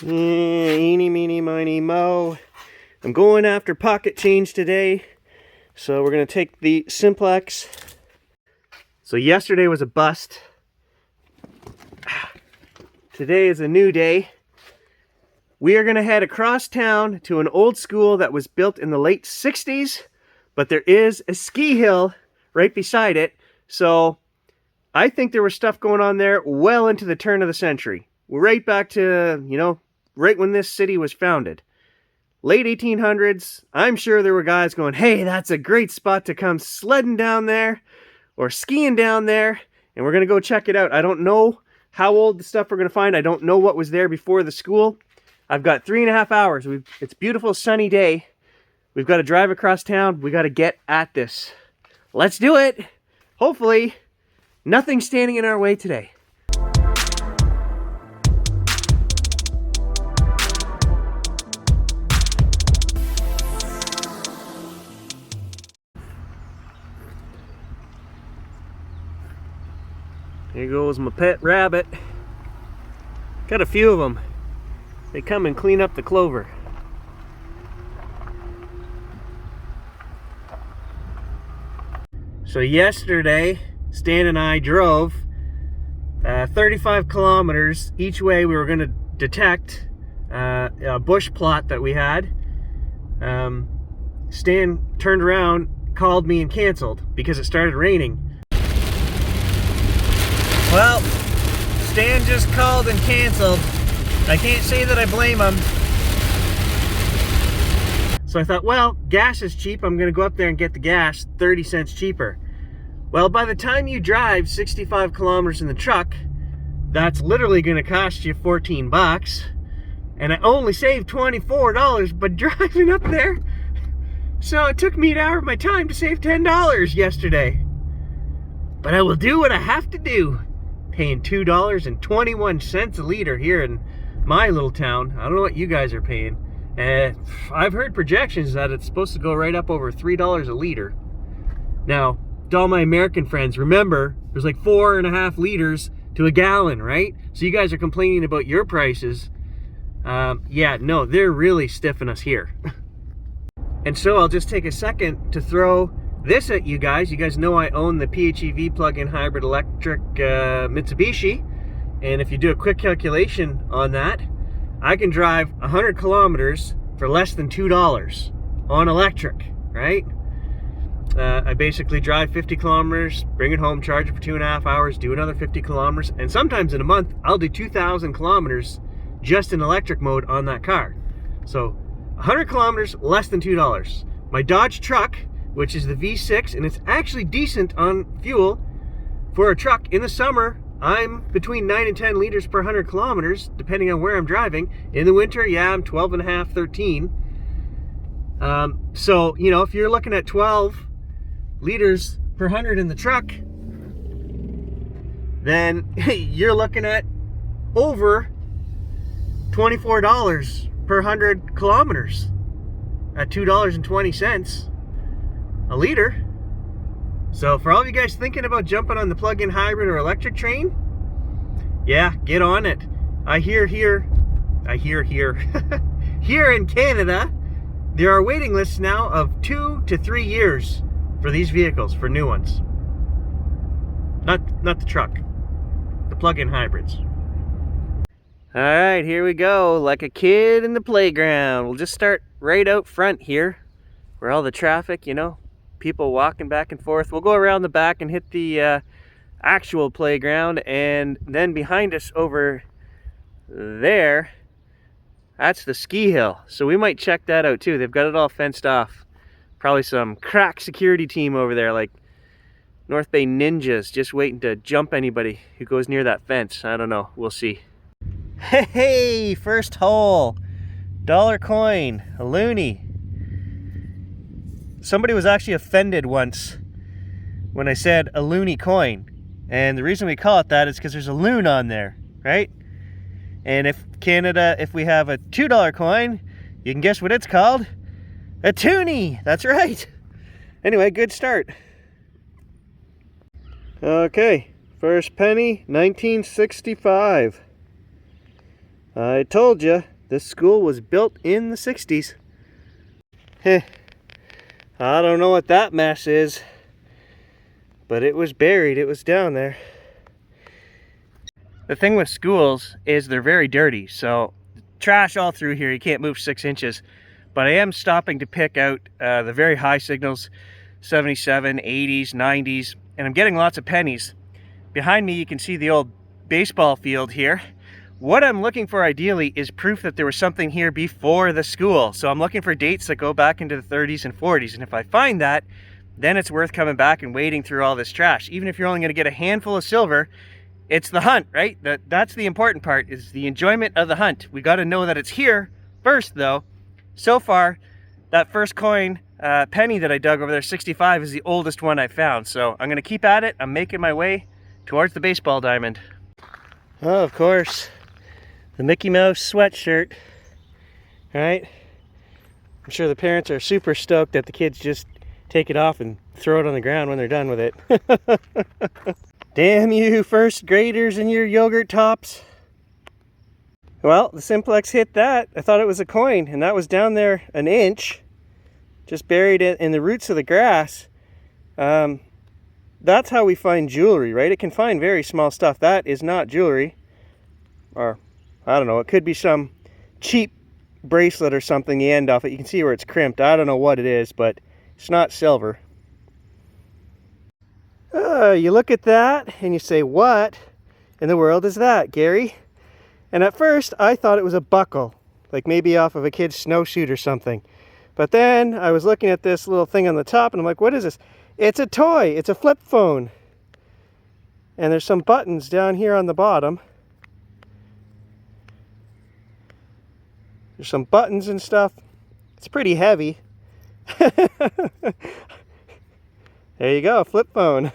Eeny, meeny, miny, mo. I'm going after pocket change today. So we're going to take the Simplex. So yesterday was a bust. Today is a new day. We are going to head across town to an old school that was built in the late 60s. But there is a ski hill right beside it. So I think there was stuff going on there well into the turn of the century. Right back to, right when this city was founded. Late 1800s, I'm sure there were guys going, hey, that's a great spot to come sledding down there or skiing down there, and we're going to go check it out. I don't know how old the stuff we're going to find. I don't know what was there before the school. I've got 3.5 hours. It's a beautiful sunny day. We've got to drive across town. We got to get at this. Let's do it. Hopefully, nothing's standing in our way today. Here goes my pet rabbit. Got a few of them. They come and clean up the clover. So yesterday, Stan and I drove 35 kilometers each way. We were going to detect a bush plot that we had. Stan turned around, called me and canceled because it started raining. Well, Stan just called and canceled. I can't say that I blame him. So I thought, well, gas is cheap. I'm going to go up there and get the gas 30 cents cheaper. Well, by the time you drive 65 kilometers in the truck, that's literally going to cost you 14 bucks. And I only saved $24 by driving up there. So it took me an hour of my time to save $10 yesterday. But I will do what I have to do. Paying $2.21 a liter here in my little town. I don't know what you guys are paying. I've heard projections that it's supposed to go right up over $3 a liter. Now, to all my American friends, remember, there's like 4.5 liters to a gallon, right? So you guys are complaining about your prices. Yeah, no, they're really stiffing us here. And so I'll just take a second to throw this at you guys. You guys know I own the PHEV plug-in hybrid electric Mitsubishi. And if you do a quick calculation on that, I can drive 100 kilometers for less than $2 on electric, right? I basically drive 50 kilometers, bring it home, charge it for 2.5 hours, do another 50 kilometers, and sometimes in a month, I'll do 2,000 kilometers just in electric mode on that car. So 100 kilometers, less than $2. My Dodge truck, which is the V6, and it's actually decent on fuel for a truck. In the summer, I'm between 9 and 10 liters per 100 kilometers, depending on where I'm driving. In the winter, yeah, I'm 12.5, 13. So, if you're looking at 12 liters per 100 in the truck, then you're looking at over $24 per 100 kilometers at $2.20 a liter. So for all of you guys thinking about jumping on the plug-in hybrid or electric train, yeah, get on it. I hear here in Canada, there are waiting lists now of 2 to 3 years for these vehicles, for new ones. Not the truck, the plug-in hybrids. All right, here we go, like a kid in the playground. We'll just start right out front here, where all the traffic, people walking back and forth. We'll go around the back and hit the actual playground, and then behind us over there, that's the ski hill. So we might check that out too. They've got it all fenced off. Probably some crack security team over there, like North Bay ninjas, just waiting to jump anybody who goes near that fence. I don't know, we'll see. Hey, first hole, dollar coin, a loonie. Somebody was actually offended once when I said a loony coin. And the reason we call it that is because there's a loon on there, right? And if we have a $2 coin, you can guess what it's called? A toonie. That's right. Anyway, good start. Okay, first penny, 1965. I told you, This school was built in the 60s. Heh. I don't know what that mess is, but it was buried. It was down there. The thing with schools is they're very dirty, so trash all through here. You can't move 6 inches. But I am stopping to pick out the very high signals, 77, 80s, 90s, and I'm getting lots of pennies. Behind me you can see the old baseball field here. What I'm looking for ideally is proof that there was something here before the school. So I'm looking for dates that go back into the 30s and 40s, and if I find that, then it's worth coming back and wading through all this trash. Even if you're only going to get a handful of silver, it's the hunt, right? That's the important part, is the enjoyment of the hunt. We got to know that it's here first, though. So far, that first coin, penny that I dug over there, 65, is the oldest one I found. So I'm going to keep at it. I'm making my way towards the baseball diamond. Oh, of course, the Mickey Mouse sweatshirt, right? I'm sure the parents are super stoked that the kids just take it off and throw it on the ground when they're done with it. Damn you first graders and your yogurt tops. Well, the simplex hit that. I thought it was a coin, and that was down there an inch, just buried in the roots of the grass. That's how we find jewelry, right? It can find very small stuff. That is not jewelry. Or, I don't know, it could be some cheap bracelet or something, the end off it. You can see where it's crimped. I don't know what it is, but it's not silver. You look at that and you say, what in the world is that, Gary? And at first I thought it was a buckle, like maybe off of a kid's snowshoe or something. But then I was looking at this little thing on the top and I'm like, what is this? It's a toy. It's a flip phone. And there's some buttons down here on the bottom. There's some buttons and stuff. It's pretty heavy. There you go, flip phone.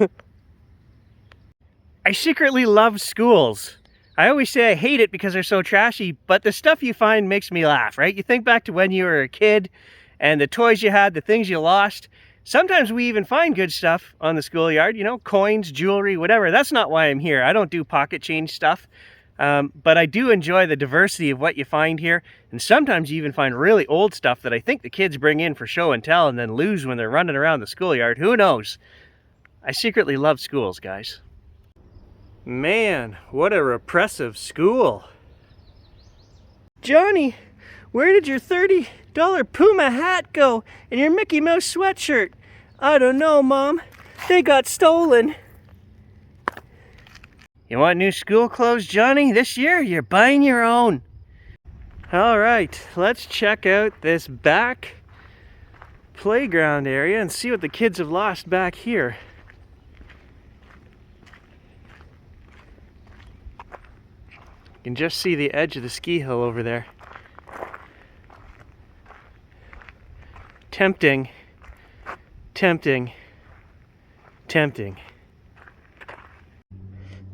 I secretly love schools. I always say I hate it because they're so trashy, but the stuff you find makes me laugh, right? You think back to when you were a kid and the toys you had, the things you lost. Sometimes we even find good stuff on the schoolyard, you know, coins, jewelry, whatever. That's not why I'm here. I don't do pocket change stuff. But I do enjoy the diversity of what you find here. And sometimes you even find really old stuff that I think the kids bring in for show and tell and then lose when they're running around the schoolyard. Who knows? I secretly love schools, guys. Man, what a repressive school. Johnny, where did your $30 Puma hat go and your Mickey Mouse sweatshirt? I don't know, Mom. They got stolen. You want new school clothes, Johnny? This year, you're buying your own. All right, let's check out this back playground area and see what the kids have lost back here. You can just see the edge of the ski hill over there. Tempting, tempting, tempting.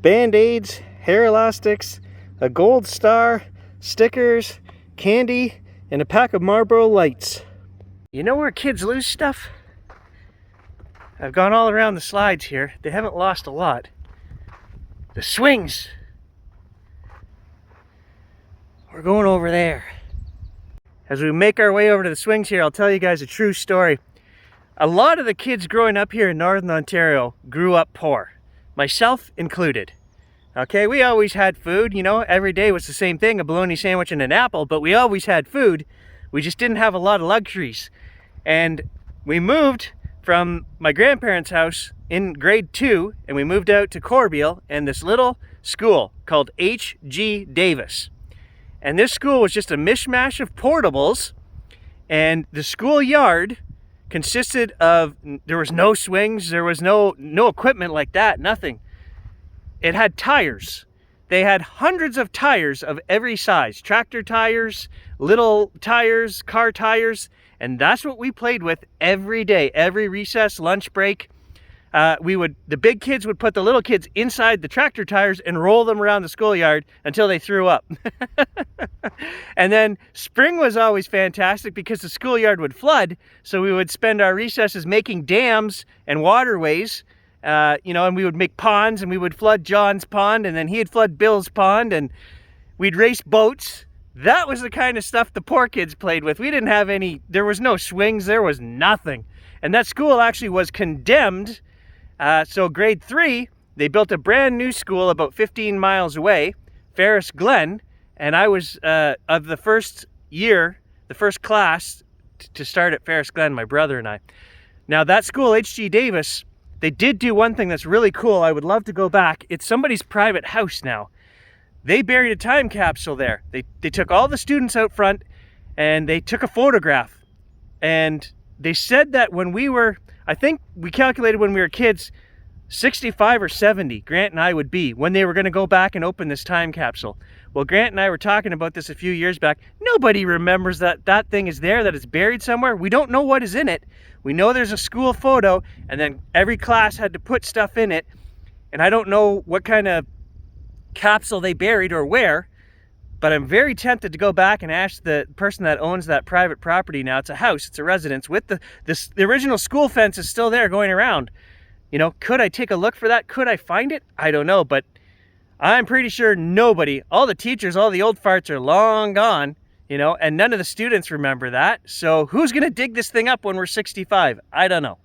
Band-aids, hair elastics, a gold star, stickers, candy, and a pack of Marlboro Lights. You know where kids lose stuff? I've gone all around the slides here. They haven't lost a lot. The swings. We're going over there. As we make our way over to the swings here, I'll tell you guys a true story. A lot of the kids growing up here in Northern Ontario grew up poor, myself included. Okay, we always had food, you know, every day was the same thing, a bologna sandwich and an apple, but we always had food. We just didn't have a lot of luxuries. And we moved from my grandparents' house in grade 2, and we moved out to Corbeil and this little school called H.G. Davis. And this school was just a mishmash of portables, and the schoolyard consisted of, there was no swings, there was no equipment like that, nothing. It had tires. They had hundreds of tires of every size, tractor tires, little tires, car tires, and that's what we played with every day, every recess, lunch break. The big kids would put the little kids inside the tractor tires and roll them around the schoolyard until they threw up. And then spring was always fantastic because the schoolyard would flood, so we would spend our recesses making dams and waterways, you know, and we would make ponds, and we would flood John's pond, and then he'd flood Bill's pond, and we'd race boats That was the kind of stuff the poor kids played with. We didn't have any, there was no swings, there was nothing. And that school actually was condemned. So grade 3, they built a brand new school about 15 miles away, Ferris Glen, and I was of the first year, the first class to start at Ferris Glen, my brother and I. Now that school, H.G. Davis, they did do one thing that's really cool. I would love to go back. It's somebody's private house now. They buried a time capsule there. They took all the students out front and they took a photograph. And they said that when we were, I think we calculated when we were kids, 65 or 70, Grant and I would be, when they were going to go back and open this time capsule. Well, Grant and I were talking about this a few years back. Nobody remembers that that thing is there, that it's buried somewhere. We don't know what is in it. We know there's a school photo, and then every class had to put stuff in it. And I don't know what kind of capsule they buried or where, but I'm very tempted to go back and ask the person that owns that private property now. It's a house, it's a residence with the original school fence is still there going around. You know, could I take a look for that? Could I find it? I don't know, but I'm pretty sure nobody, all the teachers, all the old farts are long gone, you know, and none of the students remember that. So who's gonna dig this thing up when we're 65? I don't know.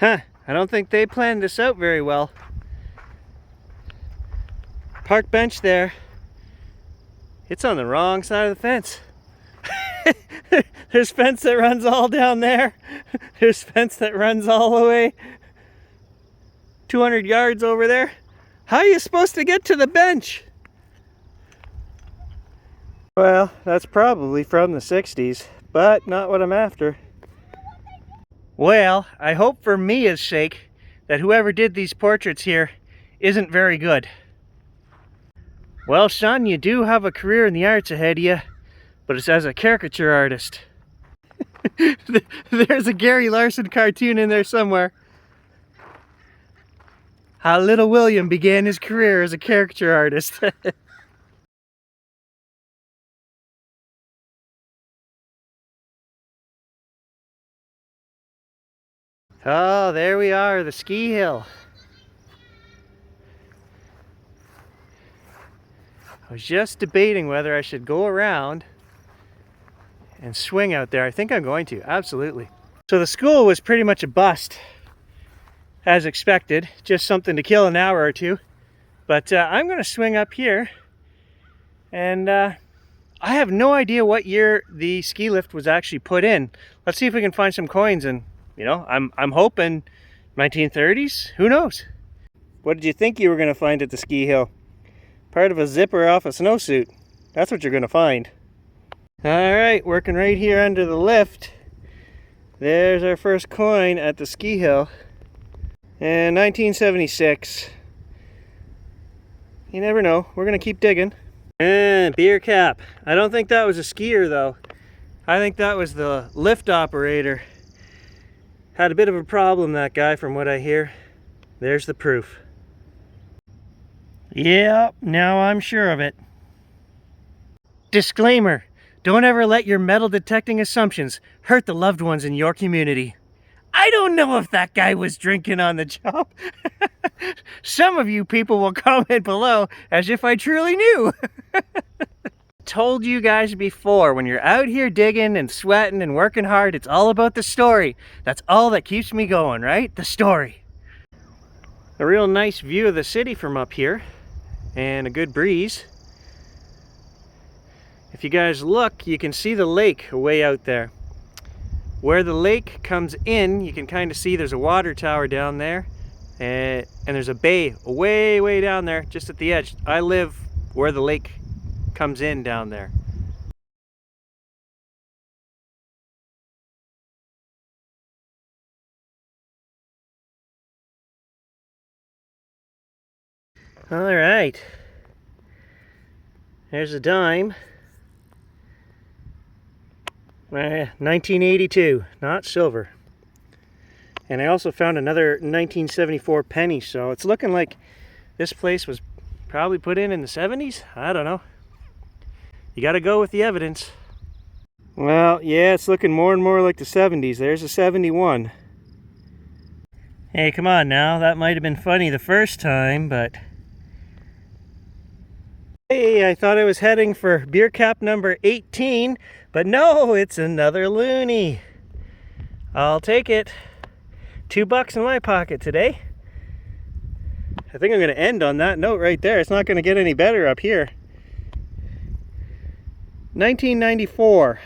I don't think they planned this out very well. Park bench there. It's on the wrong side of the fence. There's fence that runs all down there. There's fence that runs all the way 200 yards over there. How are you supposed to get to the bench? Well, that's probably from the 60s, but not what I'm after. Well, I hope for Mia's sake that whoever did these portraits here isn't very good. Well, son, you do have a career in the arts ahead of you, but it's as a caricature artist. There's a Gary Larson cartoon in there somewhere. How little William began his career as a caricature artist. Oh, there we are, the ski hill. I was just debating whether I should go around and swing out there. I think I'm going to, absolutely. So the school was pretty much a bust, as expected. Just something to kill an hour or two. But I'm going to swing up here, and I have no idea what year the ski lift was actually put in. Let's see if we can find some coins, and you know, I'm hoping 1930s. Who knows? What did you think you were going to find at the ski hill? Part of a zipper off a snowsuit. That's what you're going to find. Alright, working right here under the lift. There's our first coin at the ski hill. And 1976. You never know. We're going to keep digging. And beer cap. I don't think that was a skier though. I think that was the lift operator. Had a bit of a problem, that guy, from what I hear. There's the proof. Yep, now I'm sure of it. Disclaimer, don't ever let your metal detecting assumptions hurt the loved ones in your community. I don't know if that guy was drinking on the job. Some of you people will comment below as if I truly knew. Told you guys before, when you're out here digging and sweating and working hard, it's all about the story. That's all that keeps me going, right? The story. A real nice view of the city from up here. And a good breeze. If you guys look, you can see the lake way out there. Where the lake comes in, you can kind of see there's a water tower down there, and there's a bay way down there, just at the edge. I live where the lake comes in down there. All right, there's a dime. 1982, not silver. And I also found another 1974 penny, so it's looking like this place was probably put in the 70s. I don't know. You gotta go with the evidence. Well, yeah, it's looking more and more like the 70s. There's a 71. Hey, come on now. That might have been funny the first time, but... Hey, I thought I was heading for beer cap number 18, but no, it's another loonie. I'll take it. $2 in my pocket today. I think I'm going to end on that note right there. It's not going to get any better up here. 1994.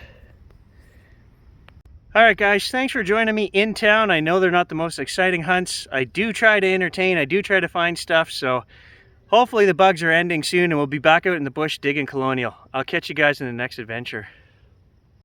Alright guys, thanks for joining me in town. I know they're not the most exciting hunts. I do try to entertain, I do try to find stuff, so hopefully the bugs are ending soon and we'll be back out in the bush digging Colonial. I'll catch you guys in the next adventure.